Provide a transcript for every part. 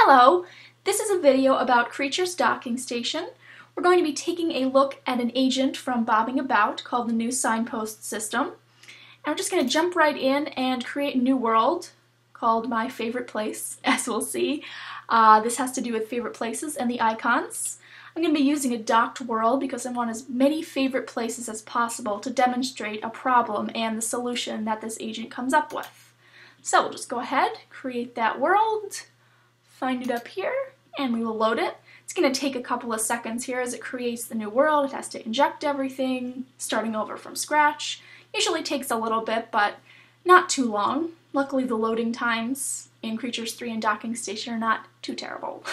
Hello! This is a video about Creatures Docking Station. We're going to be taking a look at an agent from Bobingabout called the new Signpost system. And we're just going to jump right in and create a new world called My Favorite Place, as we'll see. This has to do with favorite places and the icons. I'm going to be using a docked world because I want as many favorite places as possible to demonstrate a problem and the solution that this agent comes up with. So we'll just go ahead, create that world, find it up here, and we will load it. It's going to take a couple of seconds here as it creates the new world. It has to inject everything, starting over from scratch. Usually takes a little bit, but not too long. Luckily the loading times in Creatures 3 and Docking Station are not too terrible.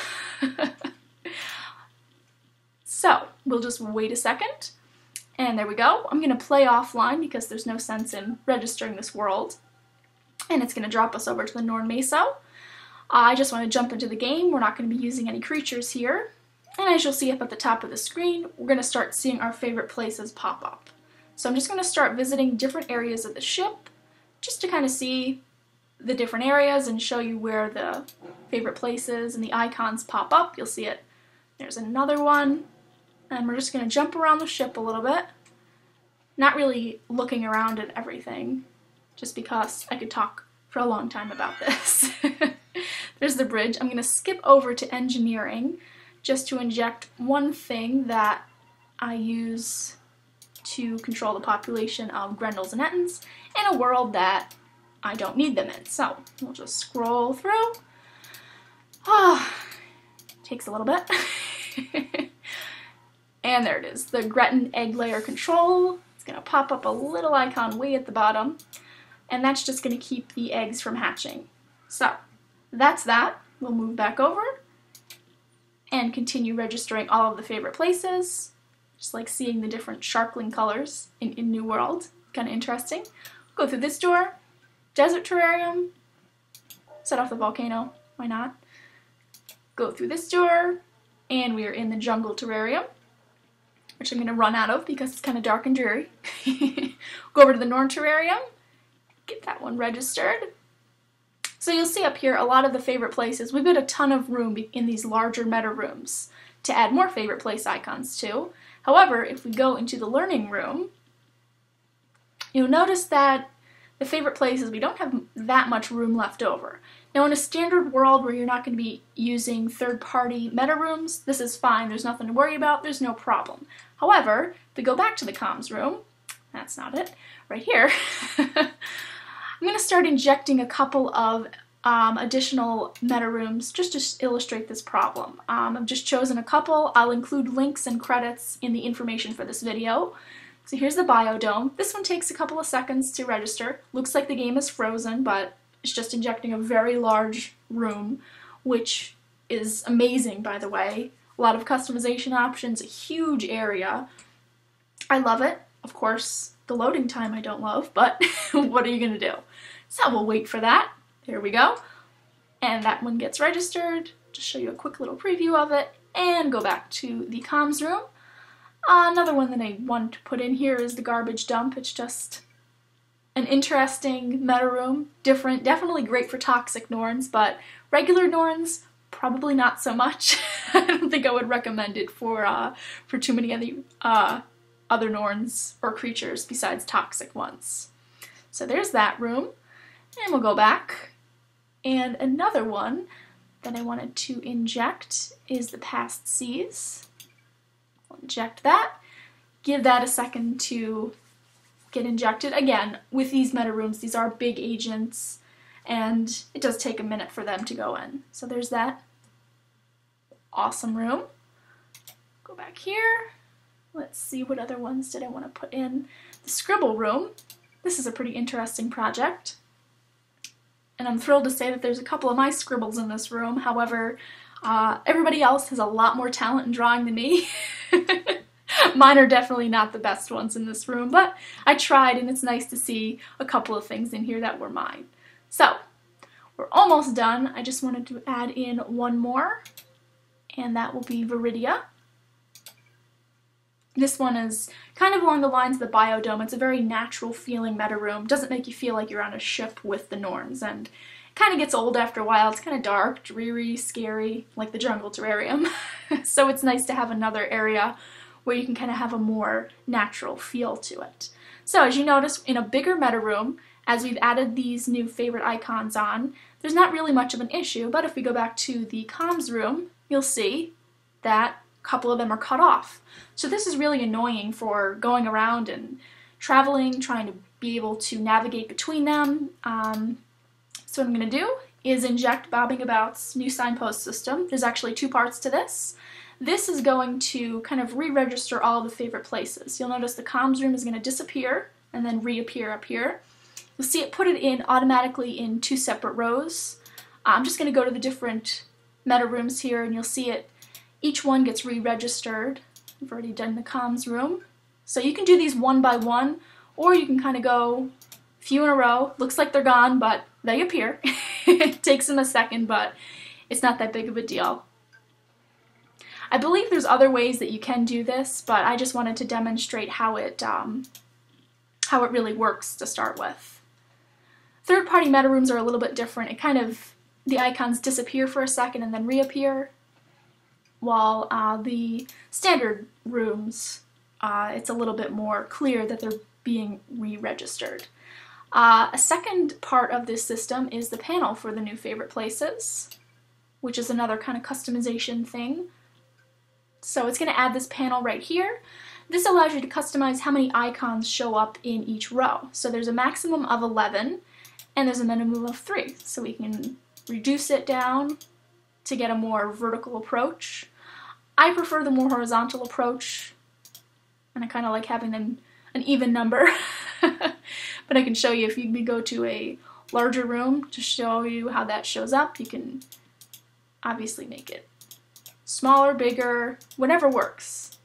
So we'll just wait a second, and there we go. I'm going to play offline because there's no sense in registering this world. And it's going to drop us over to the Norn Meso. I just want to jump into the game. We're not going to be using any creatures here. And as you'll see up at the top of the screen, we're going to start seeing our favorite places pop up. So I'm just going to start visiting different areas of the ship just to kind of see the different areas and show you where the favorite places and the icons pop up. You'll see it. There's another one. And we're just going to jump around the ship a little bit. Not really looking around at everything, just because I could talk for a long time about this. There's the bridge. I'm going to skip over to engineering just to inject one thing that I use to control the population of Grendels and Ettins in a world that I don't need them in. So we'll just scroll through. Takes a little bit. And there it is, the Gretin egg layer control. It's going to pop up a little icon way at the bottom, and that's just going to keep the eggs from hatching. So that's that. We'll move back over and continue registering all of the favorite places. Just like seeing the different sharkling colors in New World. Kind of interesting. Go through this door. Desert terrarium. Set off the volcano. Why not? Go through this door, and we are in the jungle terrarium, which I'm going to run out of because it's kind of dark and dreary. Go over to the Norn terrarium. Get that one registered. So you'll see up here a lot of the favorite places. We've got a ton of room in these larger meta rooms to add more favorite place icons to. However, if we go into the learning room, you'll notice that the favorite places, we don't have that much room left over. Now in a standard world where you're not going to be using third-party meta rooms, this is fine. There's nothing to worry about. There's no problem. However, if we go back to the comms room, that's not it, right here, I'm going to start injecting a couple of additional meta rooms just to illustrate this problem. I've just chosen a couple. I'll include links and credits in the information for this video. So here's the biodome. This one takes a couple of seconds to register. Looks like the game is frozen, but it's just injecting a very large room, which is amazing, by the way. A lot of customization options, a huge area. I love it. Of course, the loading time I don't love, but what are you going to do? So we'll wait for that. Here we go. And that one gets registered. Just show you a quick little preview of it, and go back to the comms room. Another one that I want to put in here is the garbage dump. It's just an interesting meta room. Different, definitely great for toxic Norns, but regular Norns, probably not so much. I don't think I would recommend it for too many other Norns or creatures besides toxic ones. So there's that room, and we'll go back. And another one that I wanted to inject is the past seas. We'll inject that. Give that a second to get injected. Again, with these meta rooms, these are big agents, and it does take a minute for them to go in. So there's that awesome room. Go back here. Let's see, what other ones did I want to put in. The scribble room. This is a pretty interesting project, and I'm thrilled to say that there's a couple of my scribbles in this room. However, everybody else has a lot more talent in drawing than me. Mine are definitely not the best ones in this room, but I tried, and it's nice to see a couple of things in here that were mine. So, we're almost done. I just wanted to add in one more, and that will be Viridia. This one is kind of along the lines of the biodome. It's a very natural feeling meta room. Doesn't make you feel like you're on a ship with the Norns, and kind of gets old after a while. It's kind of dark, dreary, scary, like the jungle terrarium. So it's nice to have another area where you can kind of have a more natural feel to it. So as you notice, in a bigger meta room, as we've added these new favorite icons on, there's not really much of an issue, but if we go back to the comms room, you'll see that a couple of them are cut off. So this is really annoying for going around and traveling, trying to be able to navigate between them. So what I'm going to do is inject Bobingabout's new signpost system. There's actually two parts to this. This is going to kind of re-register all the favorite places. You'll notice the comms room is going to disappear and then reappear up here. You'll see it put it in automatically in two separate rows. I'm just going to go to the different meta rooms here and you'll see it. Each one gets re-registered. We've already done the comms room. So you can do these one by one, or you can kind of go a few in a row. Looks like they're gone, but they appear. It takes them a second, but it's not that big of a deal. I believe there's other ways that you can do this, but I just wanted to demonstrate how it really works to start with. Third-party meta rooms are a little bit different. It kind of, the icons disappear for a second and then reappear, while the standard rooms, it's a little bit more clear that they're being re-registered. A second part of this system is the panel for the new favorite places, which is another kind of customization thing. So it's going to add this panel right here. This allows you to customize how many icons show up in each row. So there's a maximum of 11 and there's a minimum of 3. So we can reduce it down to get a more vertical approach. I prefer the more horizontal approach, and I kind of like having them an even number. But I can show you if you go to a larger room to show you how that shows up. You can obviously make it smaller, bigger, whatever works.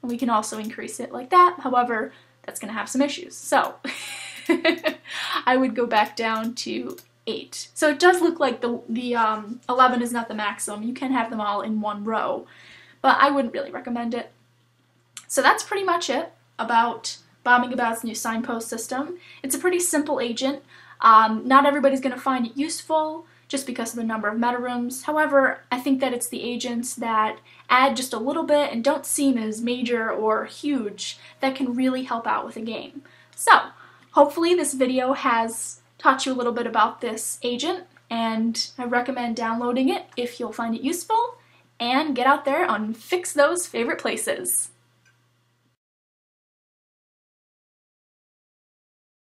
And we can also increase it like that. However, that's going to have some issues. So I would go back down to 8. So it does look like the 11 is not the maximum. You can have them all in one row, but I wouldn't really recommend it. So that's pretty much it about Bobingabout's new signpost system. It's a pretty simple agent. Not everybody's going to find it useful just because of the number of meta rooms. However, I think that it's the agents that add just a little bit and don't seem as major or huge that can really help out with a game. So hopefully this video has taught you a little bit about this agent, and I recommend downloading it if you'll find it useful, and get out there and fix those favorite places.